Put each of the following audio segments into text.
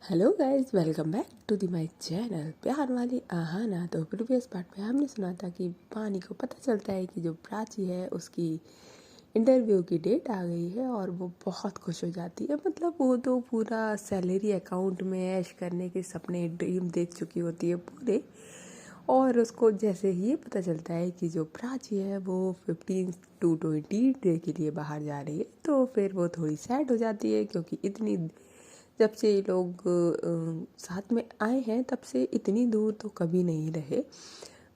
Hello guys, welcome back to the my channel प्यार वाली आहाना। तो प्रीवियस पार्ट में हमने सुना था कि पानी को पता चलता है कि जो प्राची है उसकी इंटरव्यू की डेट आ गई है और वो बहुत खुश हो जाती है। मतलब वो तो पूरा सैलरी अकाउंट में ऐश करने के सपने ड्रीम देख चुकी होती है पूरे। और उसको जैसे ही ये पता चलता है कि जो प्राची है वो 15 to 20 डे के लिए बाहर जा रही है, तो फिर वो थोड़ी सैड हो जाती है, क्योंकि इतनी जब से ये लोग साथ में आए हैं तब से इतनी दूर तो कभी नहीं रहे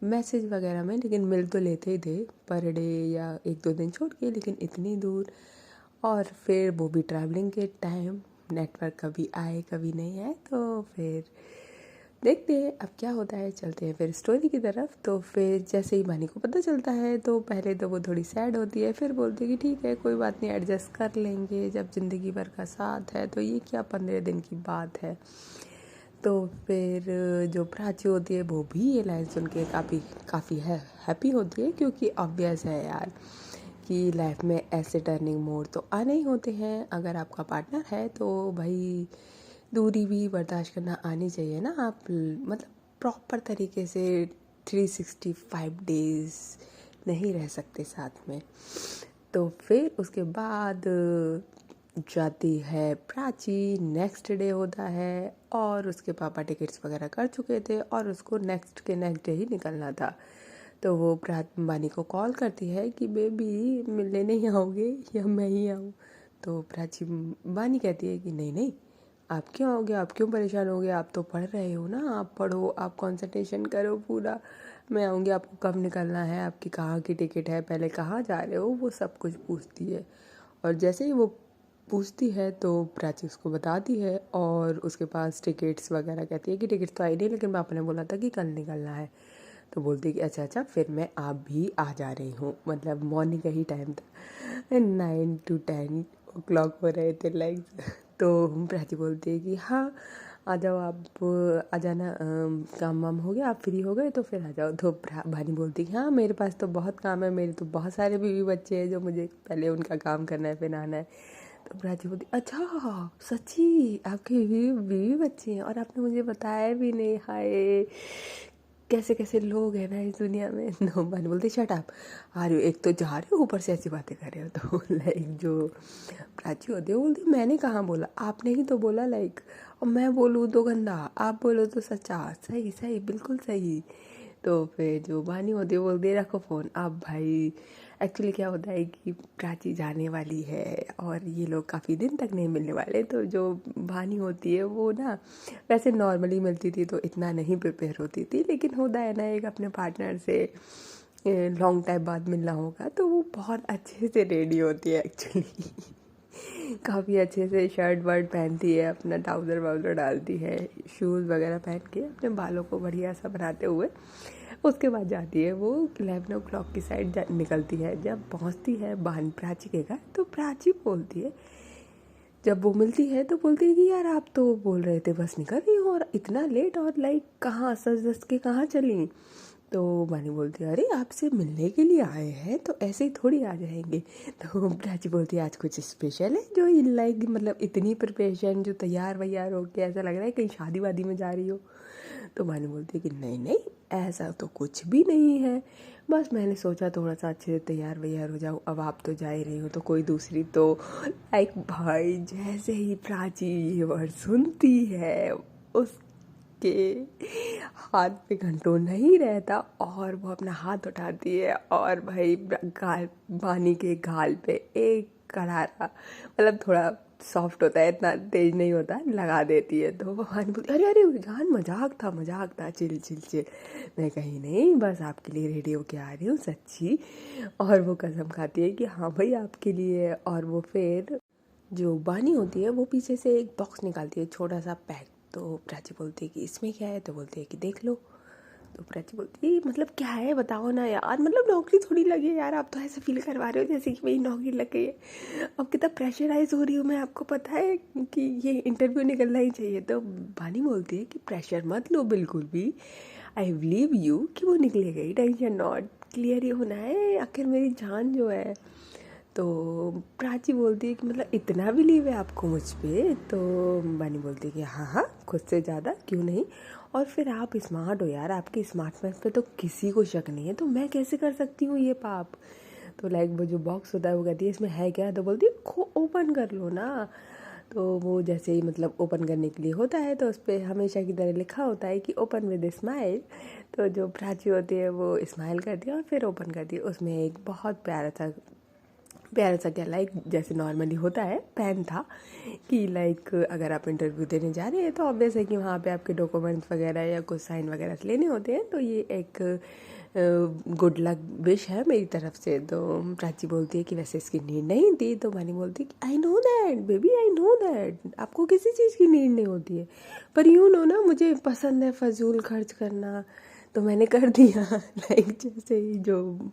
मैसेज वगैरह में, लेकिन मिल तो लेते ही थे पर डे या एक दो दिन छोड़ के, लेकिन इतनी दूर। और फिर वो भी ट्रैवलिंग के टाइम नेटवर्क कभी आए कभी नहीं आए। तो फिर देखते हैं अब क्या होता है। चलते हैं फिर स्टोरी की तरफ। तो फिर जैसे ही बानी को पता चलता है तो पहले तो वो थोड़ी सैड होती है, फिर बोलती है कि ठीक है कोई बात नहीं, एडजस्ट कर लेंगे, जब ज़िंदगी भर का साथ है तो ये क्या 15 दिन की बात है। तो फिर जो प्राची होती है वो भी ये लाइन सुन के काफ़ी हैप्पी होती है, क्योंकि ऑब्वियस है यार कि लाइफ में ऐसे टर्निंग मोड तो आने ही होते हैं। अगर आपका पार्टनर है तो भाई दूरी भी बर्दाश्त करना आनी चाहिए ना। आप मतलब प्रॉपर तरीके से 365 डेज़ नहीं रह सकते साथ में। तो फिर उसके बाद जाती है प्राची। नेक्स्ट डे होता है और उसके पापा टिकट्स वगैरह कर चुके थे और उसको नेक्स्ट डे ही निकलना था। तो वो बानी को कॉल करती है कि बेबी मिलने नहीं आओगे या मैं ही आऊँ। तो प्राची बानी कहती है कि नहीं नहीं, आप क्यों आओगे, आप क्यों परेशान होगे, आप तो पढ़ रहे हो ना, आप पढ़ो, आप कंसंट्रेशन करो पूरा, मैं आऊँगी। आपको कब निकलना है, आपकी कहाँ की टिकट है, पहले कहाँ जा रहे हो, वो सब कुछ पूछती है। और जैसे ही वो पूछती है तो प्राची उसको बताती है और उसके पास टिकट्स वगैरह कहती है कि टिकट्स तो आई नहीं, लेकिन पापा ने बोला था कि कल निकलना है। तो बोलती है कि अच्छा अच्छा, फिर मैं आप भी आ जा रही हूँ। मतलब मॉर्निंग का ही टाइम था, 9 to 10 o'clock हो रहे थे लाइक। तो प्राची बोलती है कि हाँ आ जाओ, आप आ जाना, काम वाम हो गया, आप फ्री हो गए तो फिर आ जाओ। तो भानी बोलती है कि हाँ मेरे पास तो बहुत काम है, मेरे तो बहुत सारे बीवी बच्चे हैं जो मुझे पहले उनका काम करना है, फिर नहाना है। तो प्राची बोलती अच्छा सच्ची आपके बीवी बीवी बच्चे हैं और आपने मुझे बताया भी नहीं, हाय कैसे कैसे लोग हैं ना इस दुनिया में। नो भानी बोलती शट अप, आ रही हो, एक तो जा रहे हो ऊपर से ऐसी बातें कर रहे हो। तो लाइक जो प्राची होती है वो बोलती मैंने कहाँ बोला, आपने ही तो बोला लाइक, और मैं बोलूँ तो गंदा, आप बोलो तो सच्चा, सही सही बिल्कुल सही। तो फिर जो बानी होती है वो बोलती है रखो फ़ोन अब भाई। एक्चुअली क्या होता है कि प्राची जाने वाली है और ये लोग काफ़ी दिन तक नहीं मिलने वाले। तो जो बानी होती है वो ना वैसे नॉर्मली मिलती थी तो इतना नहीं प्रिपेयर होती थी, लेकिन होता है ना एक अपने पार्टनर से लॉन्ग टाइम बाद मिलना होगा तो वो बहुत अच्छे से रेडी होती है एक्चुअली। काफ़ी अच्छे से शर्ट वर्ट पहनती है, अपना ट्राउज़र वाउज़र डालती है, शूज़ वगैरह पहन के अपने बालों को बढ़िया सा बनाते हुए उसके बाद जाती है वो 11 o'clock की साइड निकलती है। जब पहुंचती है बहन प्राची के घर तो प्राची बोलती है, जब वो मिलती है तो बोलती है कि यार आप तो बोल रहे थे बस निकल रही हो और इतना लेट, और लाइक कहाँ सज धज के कहाँ चली। तो बानी बोलती है अरे आपसे मिलने के लिए आए हैं तो ऐसे ही थोड़ी आ जाएंगे। तो प्राची बोलती है आज कुछ स्पेशल है जो लाइक मतलब इतनी प्रिपरेशन, जो तैयार वैयार हो के ऐसा लग रहा है कहीं शादी वादी में जा रही हो। तो बानी बोलती है कि नहीं नहीं ऐसा तो कुछ भी नहीं है, बस मैंने सोचा थोड़ा सा अच्छे से तैयार वैयार हो जाऊँ, अब आप तो जा ही रही हो तो कोई दूसरी तो। लाइक भाई जैसे ही प्राची ये वर्ड सुनती है उसके हाथ पे घंटों नहीं रहता और वो अपना हाथ उठाती है और भाई गाल बानी के गाल पे एक करारा, मतलब थोड़ा सॉफ्ट होता है, इतना तेज नहीं होता, लगा देती है। तो वो बानी बोलती अरे अरे जान मजाक था, चिल चिल चिल। मैं कहीं नहीं, बस आपके लिए रेडी होके आ रही हूँ सच्ची। और वो कसम खाती है कि हाँ भाई आपके लिए। और वो फिर जो बानी होती है वो पीछे से एक बॉक्स निकालती है, छोटा सा पैक। तो प्राची बोलती है कि इसमें क्या है, तो बोलती है कि देख लो। तो प्राची बोलती है मतलब क्या है बताओ ना यार, मतलब नौकरी थोड़ी लगी है यार, आप तो ऐसे फील करवा रहे हो जैसे कि मेरी नौकरी लग गई है। अब कितना प्रेशराइज हो रही हूँ मैं, आपको पता है कि ये इंटरव्यू निकलना ही चाहिए। तो बानी बोलती है कि प्रेशर मत लो बिल्कुल भी, आई बिलीव यू कि वो निकलेगा ही, टेंशन नॉट, क्लियर ही होना है आखिर मेरी जान जो है। तो प्राची बोलती है कि मतलब इतना बिलीव है आपको मुझ पे? तो बानी बोलती है कि हाँ हाँ, खुद से ज़्यादा क्यों नहीं। और फिर आप स्मार्ट हो यार, आपके स्मार्टनेस पे तो किसी को शक नहीं है, तो मैं कैसे कर सकती हूँ ये पाप? तो लाइक वो जो बॉक्स होता है वो कहती है इसमें है क्या? तो बोलती है ओपन कर लो ना। तो वो जैसे ही मतलब ओपन करने के लिए होता है तो उस पर हमेशा की तरह लिखा होता है कि ओपन विद स्माइल। तो जो प्राची होती है वो स्माइल करती है और फिर ओपन करती है। उसमें एक बहुत प्यारा सा क्या लाइक जैसे नॉर्मली होता है पेन था कि लाइक अगर आप इंटरव्यू देने जा रहे हैं तो ऑब्वियस है कि वहाँ पे आपके डॉक्यूमेंट्स वगैरह या कुछ साइन वगैरह लेने होते हैं। तो ये एक गुड लक विश है मेरी तरफ से। तो प्राची बोलती है कि वैसे इसकी नीड नहीं थी। तो मानी बोलती है कि I know that baby, I know that आपको किसी चीज़ की नीड नहीं होती है, पर यूँ नो ना मुझे पसंद है फजूल खर्च करना, तो मैंने कर दिया। लाइक जैसे ही जो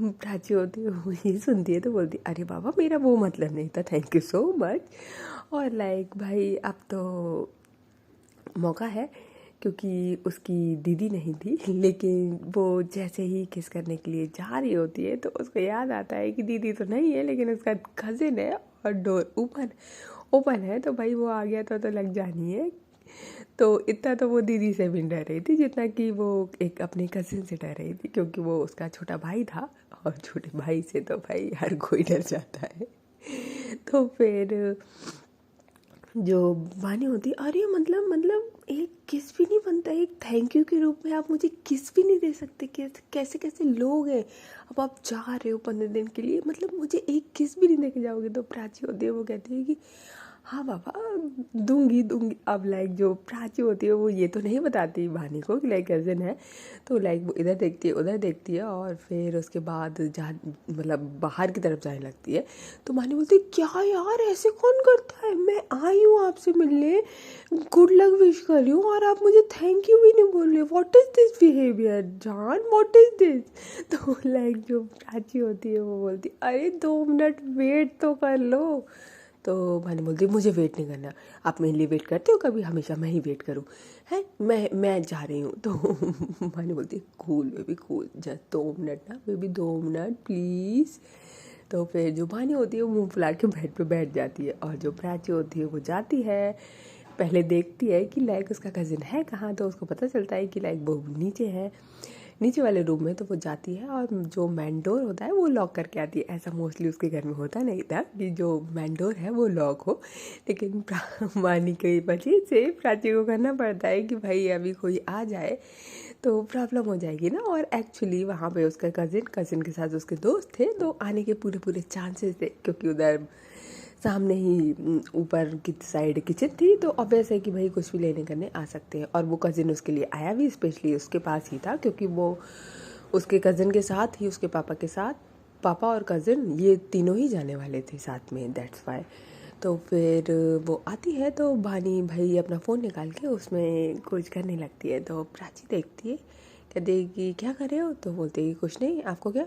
प्राची होती है वो ये सुनती है तो बोलती अरे बाबा मेरा वो मतलब नहीं था, थैंक यू सो मच। और लाइक भाई अब तो मौका है, क्योंकि उसकी दीदी नहीं थी, लेकिन वो जैसे ही किस करने के लिए जा रही होती है तो उसको याद आता है कि दीदी तो नहीं है लेकिन उसका कज़िन है और डोर ओपन है। तो भाई वो आ गया तो लग जानी है। तो इतना तो वो दीदी से भी डर रही थी जितना कि वो एक अपने कज़िन से डर रही थी, क्योंकि वो उसका छोटा भाई था और छोटे भाई से तो भाई हर कोई डर जाता है। तो फिर जो वानी होती अरे मतलब एक किस भी नहीं बनता, एक थैंक यू के रूप में आप मुझे किस भी नहीं दे सकते? कैसे कैसे लोग हैं? अब आप जा रहे हो 15 दिन के लिए, मतलब मुझे एक किस भी नहीं दे के जाओगे? तो प्राची होती है वो कहती है कि हाँ बाबा दूंगी। अब लाइक जो प्राची होती है वो ये तो नहीं बताती वानी को कि लाइक कज़न है। तो लाइक वो इधर देखती है उधर देखती है और फिर उसके बाद जा मतलब बाहर की तरफ जाने लगती है। तो वानी बोलती है क्या यार ऐसे कौन करता है? मैं आई हूँ आपसे मिलने, गुड लक विश कर रही हूँ और आप मुझे थैंक यू भी नहीं बोल रहे। व्हाट इज़ दिस बिहेवियर जान, व्हाट इज़ दिस? तो लाइक जो प्राची होती है वो बोलती अरे 2 मिनट वेट तो कर लो। तो भानी बोलती मुझे वेट नहीं करना। आप मेरे लिए वेट करते हो कभी? हमेशा मैं ही वेट करूँ है? मैं जा रही हूँ। तो भानी बोलती cool baby cool, just 2 minute ना बेबी, 2 मिनट प्लीज़। तो फिर जो भानी होती है वो मुँह फुला के बेड पे बैठ जाती है और जो प्राची होती है वो जाती है, पहले देखती है कि लाइक उसका कज़िन है कहाँ। तो उसको पता चलता है कि लाइक वो नीचे है, नीचे वाले रूम में। तो वो जाती है और जो मैन डोर होता है वो लॉक करके आती है। ऐसा मोस्टली उसके घर में होता नहीं था कि जो मैन डोर है वो लॉक हो, लेकिन वानी की वजह से प्राची को करना पड़ता है कि भाई अभी कोई आ जाए तो प्रॉब्लम हो जाएगी ना। और एक्चुअली वहाँ पे उसका कज़िन के साथ उसके दोस्त थे, तो आने के पूरे चांसेस थे, क्योंकि उधर सामने ही ऊपर की साइड किचन थी। तो ऑब्वियस है कि भाई कुछ भी लेने करने आ सकते हैं। और वो कज़िन उसके लिए आया भी स्पेशली उसके पास ही था, क्योंकि वो उसके कज़िन के साथ ही उसके पापा के साथ, पापा और कज़िन ये तीनों ही जाने वाले थे साथ में, दैट्स वाई। तो फिर वो आती है तो भानी भाई अपना फ़ोन निकाल के उसमें कुछ करने लगती है। तो प्राची देखती है, कहती है कि क्या कर रहे हो? तो बोलते कि कुछ नहीं, आपको क्या?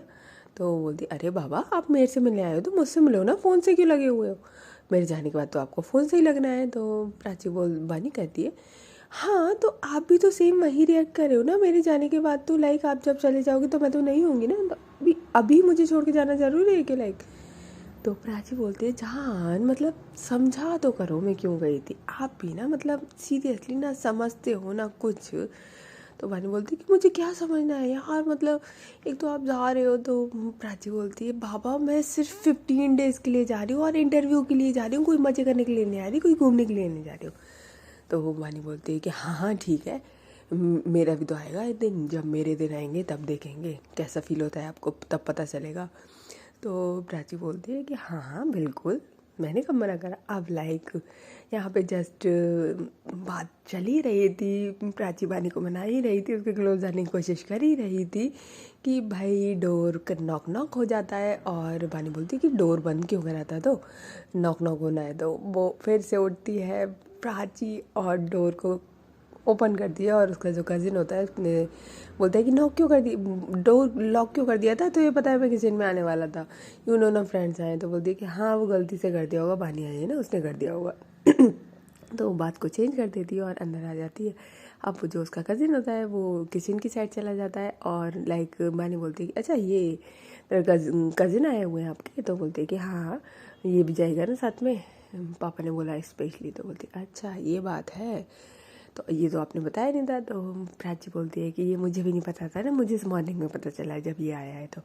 तो बोलती अरे बाबा आप मेरे से मिलने आए हो तो मुझसे मिलो ना, फ़ोन से क्यों लगे हुए हो? मेरे जाने के बाद तो आपको फ़ोन से ही लगना है। तो प्राची बानी कहती है हाँ तो आप भी तो सेम वही रिएक्ट कर रहे हो ना मेरे जाने के बाद। तो लाइक आप जब चले जाओगे तो मैं तो नहीं होंगी ना, तो अभी मुझे छोड़ के जाना ज़रूरी है कि लाइक। तो प्राची बोलती है जान मतलब समझा तो करो मैं क्यों गई थी, आप भी ना मतलब सीरियसली ना समझते हो ना कुछ। तो वानी बोलती है कि मुझे क्या समझना है यार, मतलब एक तो आप जा रहे हो। तो प्राची बोलती है बाबा मैं सिर्फ 15 डेज़ के लिए जा रही हूँ और इंटरव्यू के लिए जा रही हूँ, कोई मज़े करने के लिए नहीं आ रही, कोई घूमने के लिए नहीं जा रही हूँ। तो वो वानी बोलती है कि हाँ हाँ ठीक है, मेरा भी तो आएगा एक दिन, जब मेरे दिन आएंगे तब देखेंगे कैसा फील होता है आपको, तब पता चलेगा। तो प्राची बोलती है कि हाँ हाँ बिल्कुल, मैंने कब मना करा। अब लाइक यहाँ पे जस्ट बात चल ही रही थी, प्राची बानी को मना ही रही थी, उसके क्लोज आने की कोशिश कर ही रही थी कि भाई डोर का नॉक नॉक हो जाता है। और बानी बोलती है कि डोर बंद क्यों करा था, तो नॉक नॉक होना है। तो वो फिर से उठती है प्राची और डोर को ओपन कर दिया। और उसका जो कज़िन होता है उसने बोलता है कि नॉक क्यों कर दी, डोर लॉक क्यों कर दिया था? तो ये पता है मैं किचन में आने वाला था, यू नो ना फ्रेंड्स आए। तो बोलती है कि हाँ वो गलती से कर दिया होगा, बानी आई है ना उसने कर दिया होगा। तो वो बात को चेंज कर देती है और अंदर आ जाती है। अब वो जो उसका कज़िन होता है वो किचन की साइड चला जाता है और लाइक बानी बोलती है कि अच्छा ये कज़िन आए हुए हैं आपके? तो बोलते कि हाँ हाँ ये भी जाएगा ना साथ में, पापा ने बोला स्पेशली। तो बोलते अच्छा ये बात है, तो ये तो आपने बताया नहीं था। तो प्राची बोलती है कि ये मुझे भी नहीं पता था ना, मुझे इस मॉर्निंग में पता चला है जब ये आया है। तो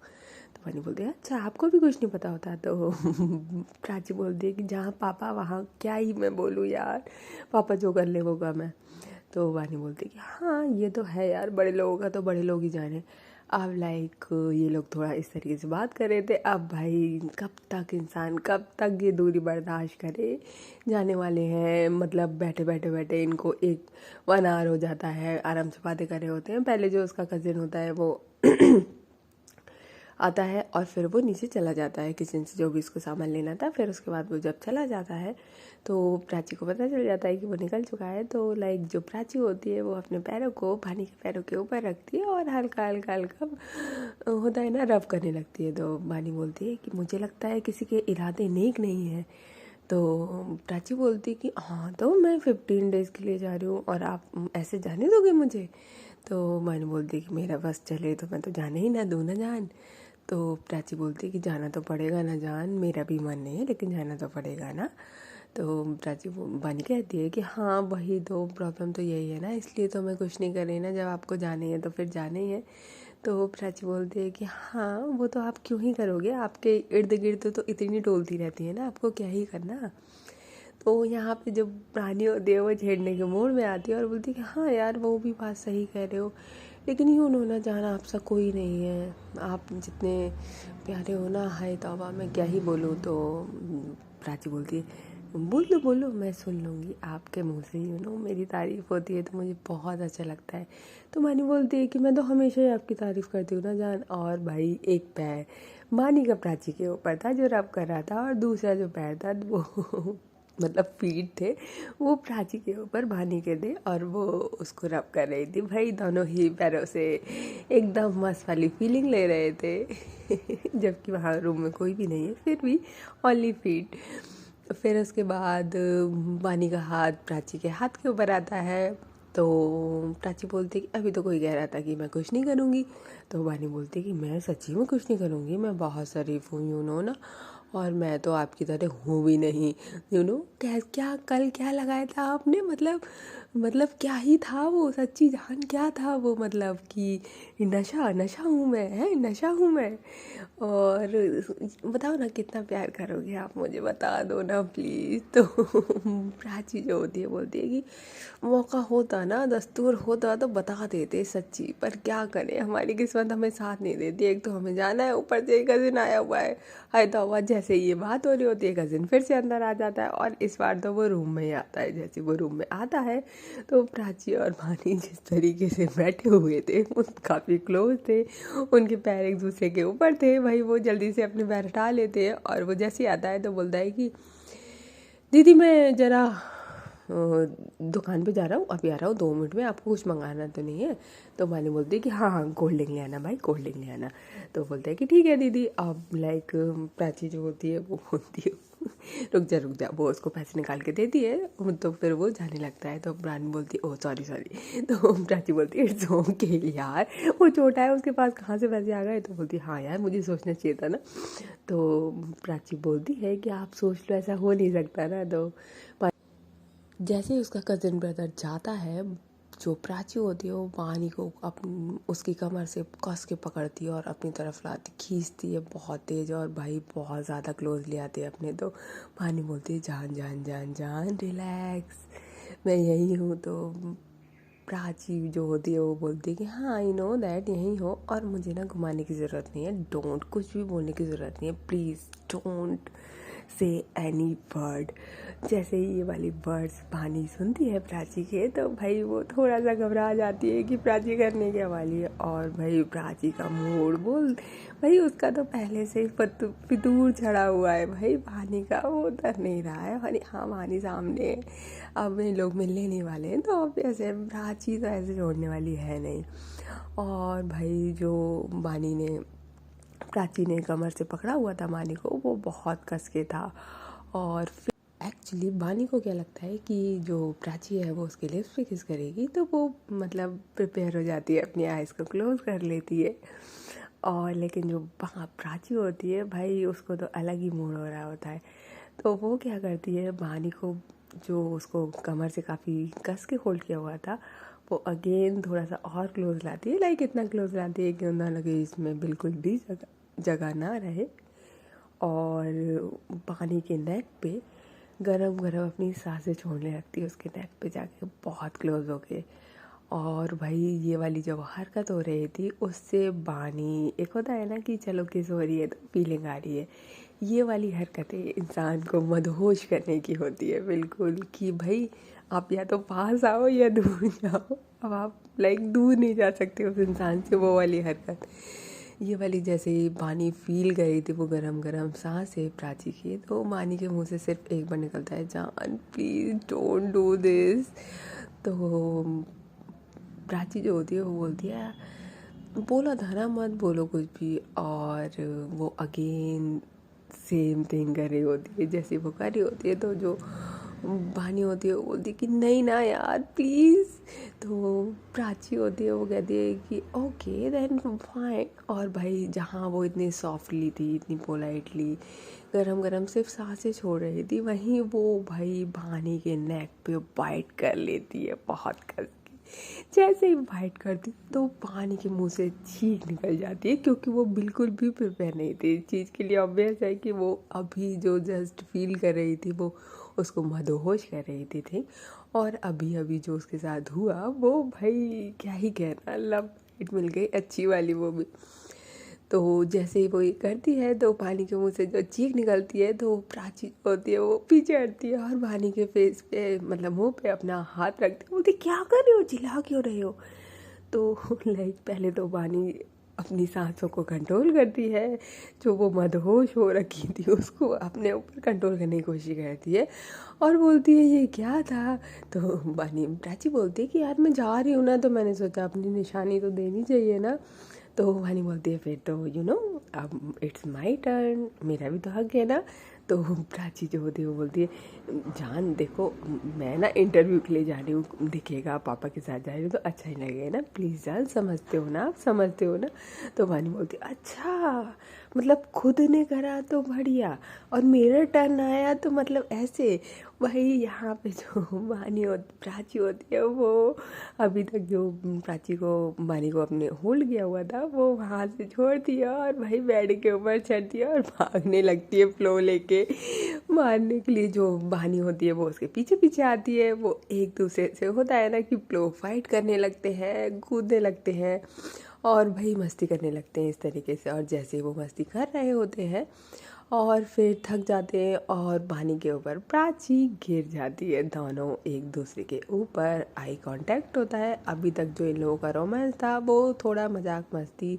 पानी बोलते हैं अच्छा आपको भी कुछ नहीं पता होता? तो प्राची बोलती है कि जहाँ पापा वहाँ क्या ही मैं बोलूँ यार, पापा जो कर ले वो काम है। तो वानी बोलती है कि हाँ ये तो है यार, बड़े लोगों का तो बड़े लोग ही जाने। अब लाइक ये लोग थोड़ा इस तरीके से बात कर रहे थे। अब भाई कब तक इंसान, कब तक ये दूरी बर्दाश्त करे, जाने वाले हैं, मतलब बैठे बैठे बैठे इनको 1 आवर हो जाता है, आराम से बातें कर रहे होते हैं। पहले जो उसका कज़िन होता है वो आता है और फिर वो नीचे चला जाता है किचन से जो भी उसको सामान लेना था। फिर उसके बाद वो जब चला जाता है तो प्राची को पता चल जाता है कि वो निकल चुका है। तो लाइक जो प्राची होती है वो अपने पैरों को पानी के पैरों के ऊपर रखती है और हल्का हल्का हल्का होता है ना, रब करने लगती है। तो बानी बोलती है कि मुझे लगता है किसी के इरादे नेक नहीं है। तो प्राची बोलती है कि हाँ तो मैं 15 डेज़ के लिए जा रही हूँ और आप ऐसे जाने दोगे मुझे? तो बानी बोलती है कि मेरा बस चले तो मैं तो जाने ही ना दूँ ना जान। तो प्राची बोलती है कि जाना तो पड़ेगा ना जान, मेरा भी मन नहीं है लेकिन जाना तो पड़ेगा ना। तो प्राची बानी कहती है कि हाँ वही तो प्रॉब्लम तो यही है ना, इसलिए तो मैं कुछ नहीं कर रही ना, जब आपको जाने है तो फिर जाने ही है। तो प्राची बोलती है कि हाँ वो तो आप क्यों ही करोगे, आपके इर्द गिर्द तो इतनी टोलती रहती है ना, आपको क्या ही करना। तो यहाँ पे जो रानी होती है वो छेड़ने के मूड में आती है और बोलती है कि हाँ यार वो भी बात सही कह रहे हो, लेकिन यूँ ना जाना आपसा कोई नहीं है, आप जितने प्यारे हो ना, हाय तौबा मैं क्या ही बोलूँ। तो प्राची बोलती है बोलो मैं सुन लूँगी, आपके मुंह से मेरी तारीफ़ होती है तो मुझे बहुत अच्छा लगता है। तो मानी बोलती है कि मैं तो हमेशा ही आपकी तारीफ़ करती हूँ ना जान। और भाई एक पैर मानी का प्राची के ऊपर था जो रब कर रहा था और दूसरा जो पैर था वो मतलब फीट थे वो प्राची के ऊपर बानी के थे और वो उसको रब कर रही थी। भाई दोनों ही पैरों से एकदम मस्त वाली फीलिंग ले रहे थे जबकि वहाँ रूम में कोई भी नहीं है, फिर भी ओनली फीट। फिर उसके बाद बानी का हाथ प्राची के हाथ के ऊपर आता है। तो प्राची बोलती है कि अभी तो कोई कह रहा था कि मैं कुछ नहीं करूँगी। तो बानी बोलती है कि मैं सच्ची में कुछ नहीं करूँगी, मैं बहुत शरीफ हूँ ना, और मैं तो आपकी तरह हूँ भी नहीं। क्या कल क्या लगाया था आपने, मतलब क्या ही था वो, सच्ची जान क्या था वो, मतलब कि नशा हूँ मैं, है नशा हूँ मैं। और बताओ ना कितना प्यार करोगे आप मुझे, बता दो ना प्लीज़। तो प्राची जो होती है बोलती है कि मौका होता ना, दस्तूर होता तो बता देते सच्ची, पर क्या करें हमारी किस्मत हमें साथ नहीं देती। एक तो हमें जाना है, ऊपर से एक कज़िन आया हुआ है। हाय तौबा, जैसे ये बात हो रही होती है कज़िन फिर से अंदर आ जाता है और इस बार तो वो रूम में ही आता है। जैसे वो रूम में आता है तो प्राची और भानी जिस तरीके से बैठे हुए थे वो काफ़ी क्लोज थे, उनके पैर एक दूसरे के ऊपर थे। भाई वो जल्दी से अपने पैर हटा लेते हैं और वो जैसे ही आता है तो बोलता है कि दीदी मैं ज़रा दुकान पे जा रहा हूँ, अभी आ रहा हूँ 2 मिनट में, आपको कुछ मंगाना तो नहीं है? तो मानी बोलती है कि हाँ हाँ कोल्ड ड्रिंक ले आना भाई, कोल्ड ड्रिंक ले आना। तो बोलते हैं कि ठीक है दीदी। अब लाइक प्राची जो होती है वो होती है रुक जा, वो उसको पैसे निकाल के देती है। तो फिर वो जाने लगता है तो रानी बोलती है ओह सॉरी। तो प्राची बोलती है इट्स ओके यार, वो छोटा है उसके पास कहाँ से पैसे आ गए। तो बोलती है हाँ यार मुझे सोचना चाहिए था ना। तो प्राची बोलती है कि आप सोच लो, ऐसा हो नहीं सकता ना। तो जैसे ही उसका कज़न ब्रदर जाता है, जो प्राची होती है वो पानी को उसकी कमर से कस के पकड़ती है और अपनी तरफ लाती, खींचती है बहुत तेज़, और भाई बहुत ज़्यादा क्लोज ले आती है अपने। तो पानी बोलती है जान जान जान जान रिलैक्स, मैं यही हूँ। तो प्राची जो होती है वो बोलती है कि हाँ आई नो दैट यहीं हो, और मुझे ना घुमाने की ज़रूरत नहीं है, डोंट कुछ भी बोलने की ज़रूरत नहीं है, please don't say any word. जैसे ही ये वाली वर्ड्स पानी सुनती है प्राची के तो भाई वो थोड़ा सा घबरा जाती है कि प्राची करने के वाली है। और भाई प्राची का मूड बोल, भाई उसका तो पहले से ही फितूर चढ़ा हुआ है भाई, पानी का वो उतर नहीं रहा है। भाई हाँ पानी सामने है, अब ये लोग मिलने नहीं वाले हैं तो अब ऐसे प्राची तो ऐसे छोड़ने वाली है नहीं। और भाई जो बानी ने प्राची ने कमर से पकड़ा हुआ था मानी को, वो बहुत कस के था। और फिर एक्चुअली बानी को क्या लगता है कि जो प्राची है वो उसके लिप्स पे किस करेगी, तो वो मतलब प्रिपेयर हो जाती है, अपनी आइज़ को क्लोज कर लेती है। और लेकिन जो प्राची होती है भाई, उसको तो अलग ही मूड हो रहा होता है। तो वो क्या करती है, बानी को जो उसको कमर से काफ़ी कस के होल्ड किया हुआ था, वो अगेन थोड़ा सा और क्लोज लाती है, लाइक इतना क्लोज लाती है कि उन्हें लगे इसमें बिल्कुल भी जगह ना रहे। और बानी के नेक पे गरम गरम अपनी सांसें छोड़ने लगती है, उसके नेक पे जाके बहुत क्लोज होके। और भाई ये वाली जब हरकत हो रही थी उससे बानी, एक होता है ना कि चलो किस हो रही है तो फीलिंग आ रही है, ये वाली हरकतें इंसान को मदहोश करने की होती है बिल्कुल, कि भाई आप या तो पास आओ या दूर जाओ। अब आप लाइक दूर नहीं जा सकते उस इंसान से, वो वाली हरकत। ये वाली जैसे ही बानी फील गई थी वो गरम गरम सांसें प्राची की, तो बानी के मुंह से सिर्फ एक बार निकलता है, जान प्लीज़ डोंट डू दिस। तो प्राची जो होती है वो बोलती है, बोला था ना मत बोलो कुछ भी। और वो अगेन सेम थिंग कर रही होती है जैसे वो कर रही होती है। तो जो बानी होती है वो बोलती है कि नहीं ना यार प्लीज़। तो प्राची होती है वो कहती है कि ओके देन फाइन। और भाई जहाँ वो इतनी सॉफ्टली थी, इतनी पोलाइटली गरम गरम सिर्फ सांसें छोड़ रही थी, वहीं वो भाई बानी के नेक पे बाइट कर लेती है बहुत कस। जैसे ही बाइट करती तो पानी के मुंह से छींक निकल जाती है, क्योंकि वो बिल्कुल भी प्रिपेयर नहीं थी इस चीज़ के लिए। ऑब्वियस है कि वो अभी जो जस्ट फील कर रही थी वो उसको मदहोश कर रही थी। और अभी अभी जो उसके साथ हुआ वो भाई क्या ही कहना, लव इट मिल गई अच्छी वाली वो भी। तो जैसे ही वो ये करती है तो पानी के मुंह से जो चीख निकलती है, तो प्राची होती है वो पीछे हटती है और पानी के फेस पे मतलब मुंह पे अपना हाथ रखती है, बोलती क्या कर रहे हो, चिल्ला क्यों रहे हो। तो लाइक पहले तो पानी अपनी सांसों को कंट्रोल करती है, जो वो मदहोश हो रखी थी उसको अपने ऊपर कंट्रोल करने की कोशिश करती है और बोलती है ये क्या था। तो बानी प्राची बोलती है कि यार मैं जा रही हूँ ना, तो मैंने सोचा अपनी निशानी तो देनी चाहिए ना। तो वानी बोलती है फिर तो अब इट्स माई टर्न, मेरा भी तो हक है ना। तो प्राची जो होती है वो बोलती है, जान देखो मैं ना इंटरव्यू के लिए जा रही हूँ, दिखेगा पापा के साथ जा रही हूँ तो अच्छा ही लगेगा ना, प्लीज़ जान, समझते हो ना आप, समझते हो ना। तो वानी बोलती है अच्छा मतलब खुद ने करा तो बढ़िया और मेरा टर्न आया तो मतलब ऐसे। वही यहाँ पे जो प्राची होती है वो अभी तक जो प्राची को बानी को अपने होल्ड किया हुआ था वो वहाँ से छोड़ दिया और भाई बेड के ऊपर चढ़ दिया और भागने लगती है फ्लो लेके मारने के लिए। जो बानी होती है वो उसके पीछे पीछे आती है, वो एक दूसरे से होता है ना कि फ्लो फाइट करने लगते हैं, कूदने लगते हैं और भाई मस्ती करने लगते हैं इस तरीके से। और जैसे वो मस्ती कर रहे होते हैं और फिर थक जाते हैं और बानी के ऊपर प्राची गिर जाती है, दोनों एक दूसरे के ऊपर आई कांटेक्ट होता है। अभी तक जो इन लोगों का रोमांस था वो थोड़ा मजाक मस्ती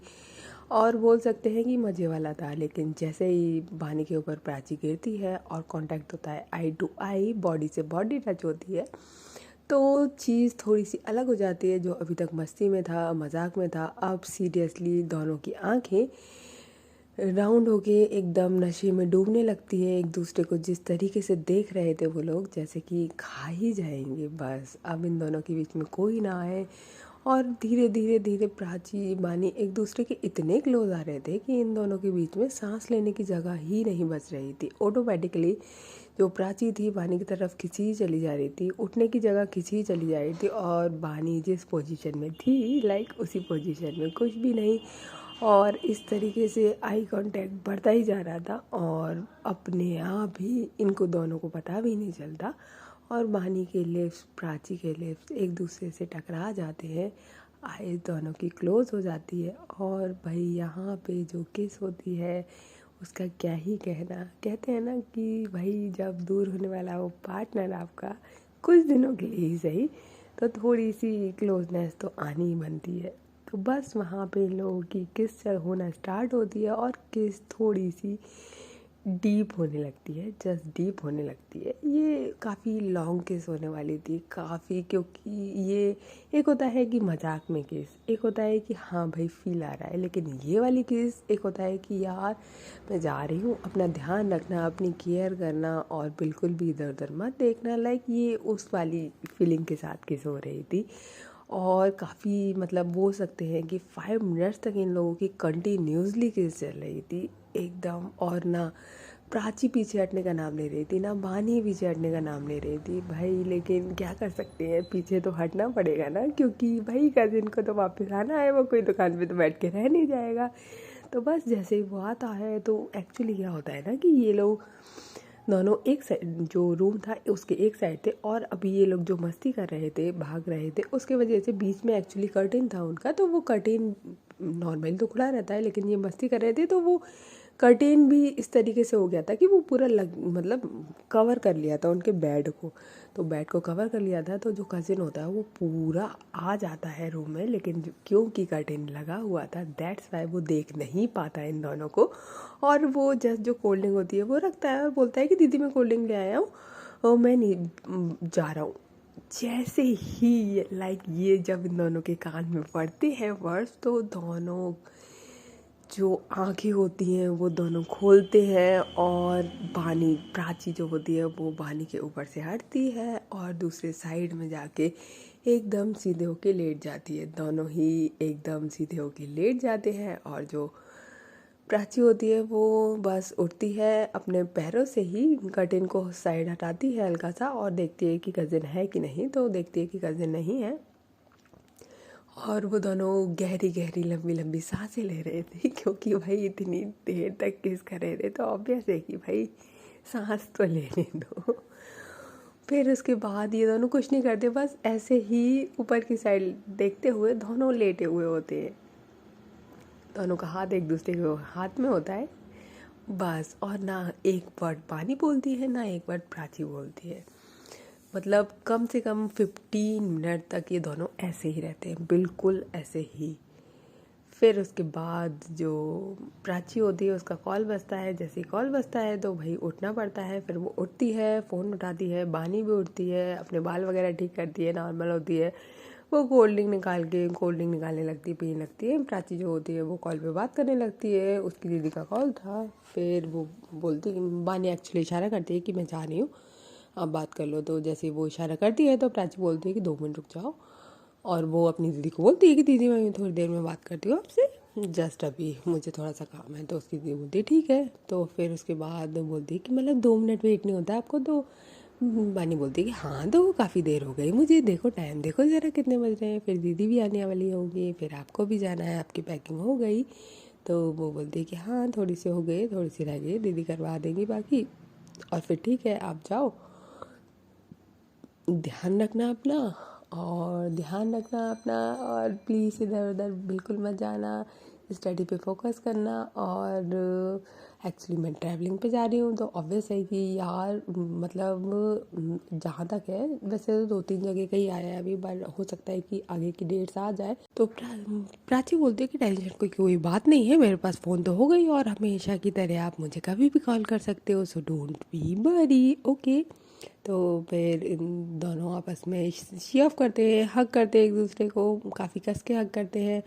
और बोल सकते हैं कि मज़े वाला था, लेकिन जैसे ही बानी के ऊपर प्राची गिरती है और कांटेक्ट होता है आई टू आई, बॉडी से बॉडी टच होती है, तो चीज़ थोड़ी सी अलग हो जाती है। जो अभी तक मस्ती में था, मजाक में था, अब सीरियसली दोनों की आंखें राउंड होके एकदम नशे में डूबने लगती है, एक दूसरे को जिस तरीके से देख रहे थे वो लोग जैसे कि खा ही जाएंगे, बस अब इन दोनों के बीच में कोई ना आए। और धीरे धीरे धीरे प्राची बानी एक दूसरे के इतने क्लोज आ रहे थे कि इन दोनों के बीच में सांस लेने की जगह ही नहीं बच रही थी। ऑटोमेटिकली जो प्राची थी बानी की तरफ खिंची ही चली जा रही थी, उठने की जगह खिंची ही चली जा रही थी और बानी जिस पोजीशन में थी लाइक उसी पोजीशन में कुछ भी नहीं। और इस तरीके से आई कांटेक्ट बढ़ता ही जा रहा था और अपने आप ही इनको दोनों को पता भी नहीं चलता और बानी के लिप्स प्राची के लिप्स एक दूसरे से टकरा जाते हैं, आइज़ दोनों की क्लोज हो जाती है। और भाई यहाँ पे जो किस होती है उसका क्या ही कहना। कहते हैं ना कि भाई जब दूर होने वाला हो पार्टनर आपका कुछ दिनों के लिए ही सही, तो थोड़ी सी क्लोजनेस तो आनी ही बनती है। तो बस वहाँ पे लोगों की किस होना स्टार्ट होती है और किस थोड़ी सी डीप होने लगती है, जस्ट डीप होने लगती है। ये काफ़ी लॉन्ग किस होने वाली थी काफ़ी, क्योंकि ये एक होता है कि मजाक में किस, एक होता है कि हाँ भाई फील आ रहा है, लेकिन ये वाली किस एक होता है कि यार मैं जा रही हूँ, अपना ध्यान रखना, अपनी केयर करना और बिल्कुल भी इधर उधर मत देखना, लाइक ये उस वाली फीलिंग के साथ किस हो रही थी। और काफ़ी मतलब बोल सकते हैं कि 5 मिनट्स तक इन लोगों की कंटिन्यूसली किस चल रही थी एकदम। और ना प्राची पीछे हटने का नाम ले रही थी, ना बानी पीछे हटने का नाम ले रही थी भाई। लेकिन क्या कर सकते हैं, पीछे तो हटना पड़ेगा ना, क्योंकि भाई कजिन को तो वापस आना है, वो कोई दुकान पे तो बैठ के रह नहीं जाएगा। तो बस जैसे ही वो आता है तो एक्चुअली क्या होता है ना कि ये लोग दोनों एक साइड, जो रूम था उसके एक साइड थे, और अभी ये लोग जो मस्ती कर रहे थे, भाग रहे थे, उसके वजह से बीच में एक्चुअली कर्टेन था उनका। तो वो कर्टेन नॉर्मली तो खुला रहता है, लेकिन ये मस्ती कर रहे थे तो वो कर्टेन भी इस तरीके से हो गया था कि वो पूरा मतलब कवर कर लिया था उनके बेड को। तो बेड को कवर कर लिया था, तो जो कज़िन होता है वो पूरा आ जाता है रूम में, लेकिन क्योंकि कर्टेन लगा हुआ था दैट्स वाई वो देख नहीं पाता इन दोनों को। और वो जस्ट जो कोल्ड ड्रिंक होती है वो रखता है और बोलता है कि दीदी मैं कोल्ड ड्रिंक ले आया हूँ और मैं नहीं जा रहा हूँ। जैसे ही लाइक ये जब इन दोनों के कान में पड़ते हैं वर्ड्स, तो दोनों जो आंखें होती हैं वो दोनों खोलते हैं, और बानी प्राची जो होती है वो बानी के ऊपर से हटती है और दूसरे साइड में जाके एकदम सीधे होके लेट जाती है। दोनों ही एकदम सीधे होके लेट जाते हैं, और जो प्राची होती है वो बस उठती है अपने पैरों से ही, कर्टेन को साइड हटाती है हल्का सा और देखती है कि कज़िन है कि नहीं। तो देखती है कि कज़िन नहीं है, और वो दोनों गहरी गहरी लंबी लंबी सांसें ले रहे थे, क्योंकि भाई इतनी देर तक किस कर रहे थे तो ऑब्वियस है कि भाई सांस तो लेने दो। फिर उसके बाद ये दोनों कुछ नहीं करते, बस ऐसे ही ऊपर की साइड देखते हुए दोनों लेटे हुए होते हैं। दोनों का हाथ एक दूसरे के हाथ में होता है बस। और ना एक वर्ड पानी बोलती है, ना एक वर्ड प्राची बोलती है। मतलब कम से कम 15 मिनट तक ये दोनों ऐसे ही रहते हैं, बिल्कुल ऐसे ही। फिर उसके बाद जो प्राची होती है उसका कॉल बजता है, जैसे ही कॉल बजता है तो भाई उठना पड़ता है। फिर वो उठती है, फ़ोन उठाती है, बानी भी उठती है, अपने बाल वगैरह ठीक करती है, नॉर्मल होती है। वो कोल्ड ड्रिंक निकालने लगती है, पीने लगती है। प्राची जो होती है वो कॉल पे बात करने लगती है, उसकी दीदी का कॉल था। फिर वो बोलती, बानी एक्चुअली इशारा करती है कि मैं जा रही हूँ, आप बात कर लो। तो जैसे वो इशारा करती है तो प्राची बोलती है कि 2 मिनट रुक जाओ, और वो अपनी दीदी को बोलती है कि दीदी मैं थोड़ी देर में बात करती हूँ आपसे, जस्ट अभी मुझे थोड़ा सा काम है। तो उसकी दीदी बोलती है ठीक है। तो फिर उसके बाद बोलती है कि मतलब 2 मिनट वेट नहीं होता आपको? तो बानी बोलती है कि हाँ तो काफ़ी देर हो गई मुझे, देखो टाइम देखो ज़रा कितने बज रहे हैं, फिर दीदी भी आने वाली होगी, फिर आपको भी जाना है, आपकी पैकिंग हो गई? तो वो बोलती है कि हाँ थोड़ी सी हो गई, थोड़ी सी रह गई, दीदी करवा देंगी बाकी, और फिर ठीक है आप जाओ, ध्यान रखना अपना, और प्लीज़ इधर उधर बिल्कुल मत जाना, स्टडी पे फोकस करना। और एक्चुअली मैं ट्रैवलिंग पे जा रही हूँ, तो ऑब्वियस है कि यार मतलब जहाँ तक है वैसे तो 2-3 जगह का ही आया है अभी, बट हो सकता है कि आगे की डेट्स आ जाए। तो प्राची बोलती है कि टेंशन कोई बात नहीं है, मेरे पास फ़ोन तो हो गई, और हमेशा की तरह आप मुझे कभी भी कॉल कर सकते हो, so don't be worry, okay. तो फिर इन दोनों आपस में शेव करते हैं, हग करते हैं एक दूसरे को, काफ़ी कस के हग करते हैं।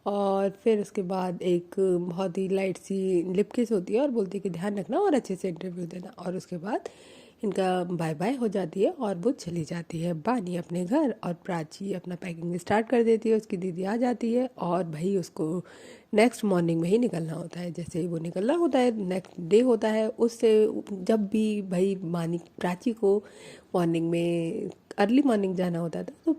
और फिर उसके बाद एक बहुत ही लाइट सी लिप किस होती है, और बोलती है कि ध्यान रखना और अच्छे से इंटरव्यू देना। और उसके बाद इनका बाय बाय हो जाती है और वो चली जाती है बानी अपने घर, और प्राची अपना पैकिंग स्टार्ट कर देती है। उसकी दीदी आ जाती है, और भाई उसको नेक्स्ट मॉर्निंग में ही निकलना होता है। जैसे ही वो निकलना होता है, नेक्स्ट डे होता है, उससे जब भी भाई बानी प्राची को मॉर्निंग में अर्ली मॉर्निंग जाना होता था, तो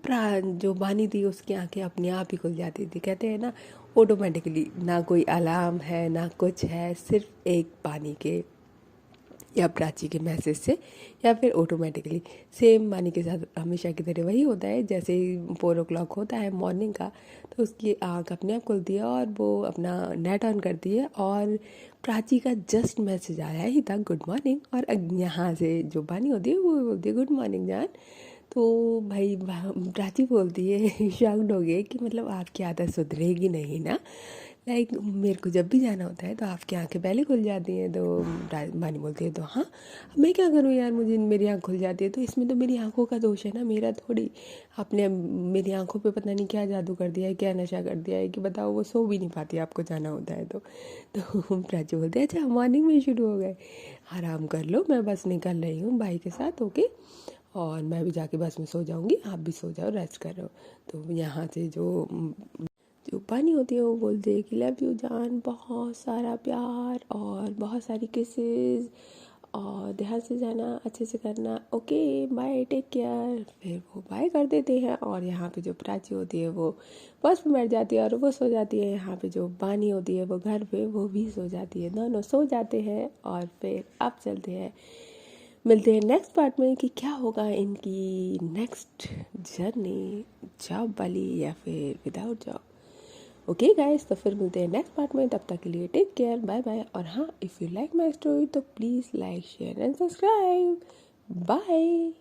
जो बानी थी उसकी आंखें अपने आप ही खुल जाती थी। कहते हैं ना ऑटोमेटिकली, ना कोई अलार्म है ना कुछ है, सिर्फ एक बानी के या प्राची के मैसेज से, या फिर ऑटोमेटिकली सेम बानी के साथ हमेशा की तरह वही होता है। जैसे ही 4 o'clock होता है मॉर्निंग का, तो उसकी आँख अपने आप खुलती है और वो अपना नेट ऑन करती है, और प्राची का जस्ट मैसेज आया ही था गुड मॉर्निंग, और यहाँ से जो बानी होती है वो बोलती है गुड मॉर्निंग जान। तो भाई प्राची बोलती है शॉक्ड हो गए कि मतलब आपकी आदत सुधरेगी नहीं ना, लाइक मेरे को जब भी जाना होता है तो आपकी आंखें पहले खुल जाती हैं। तो बानी बोलती है तो हाँ अब मैं क्या करूँ यार, मुझे मेरी आँख खुल जाती है तो इसमें तो मेरी आंखों का दोष है ना, मेरा थोड़ी। आपने मेरी आंखों पे पता नहीं क्या जादू कर दिया है, क्या नशा कर दिया है कि बताओ वो सो भी नहीं पाती आपको जाना होता है तो प्राची बोलते हैं अच्छा मॉर्निंग में शुरू हो गए, आराम कर लो, मैं बस निकल रही हूँ भाई के साथ, ओके। और मैं भी जाके बस में सो जाऊंगी, आप भी सो जाओ, रेस्ट करो। तो यहाँ से जो पानी होती है वो बोलती है कि लव यू जान, बहुत सारा प्यार और बहुत सारी किसेस, और ध्यान से जाना, अच्छे से करना, ओके बाय, टेक केयर। फिर वो बाय कर देते हैं और यहाँ पे जो प्राची होती है वो बस पे बैठ जाती है और वो सो जाती है। यहाँ पे जो बानी होती है वो घर पे वो भी सो जाती है, दोनों सो जाते हैं। और फिर अब चलते हैं, मिलते हैं नेक्स्ट पार्ट में कि क्या होगा इनकी नेक्स्ट जर्नी, जॉब वाली या फिर विदाउट जॉब। ओके गाइस, तो फिर मिलते हैं नेक्स्ट पार्ट में, तब तक के लिए टेक केयर, बाय बाय। और हाँ, if you like my story तो please like share and subscribe. Bye.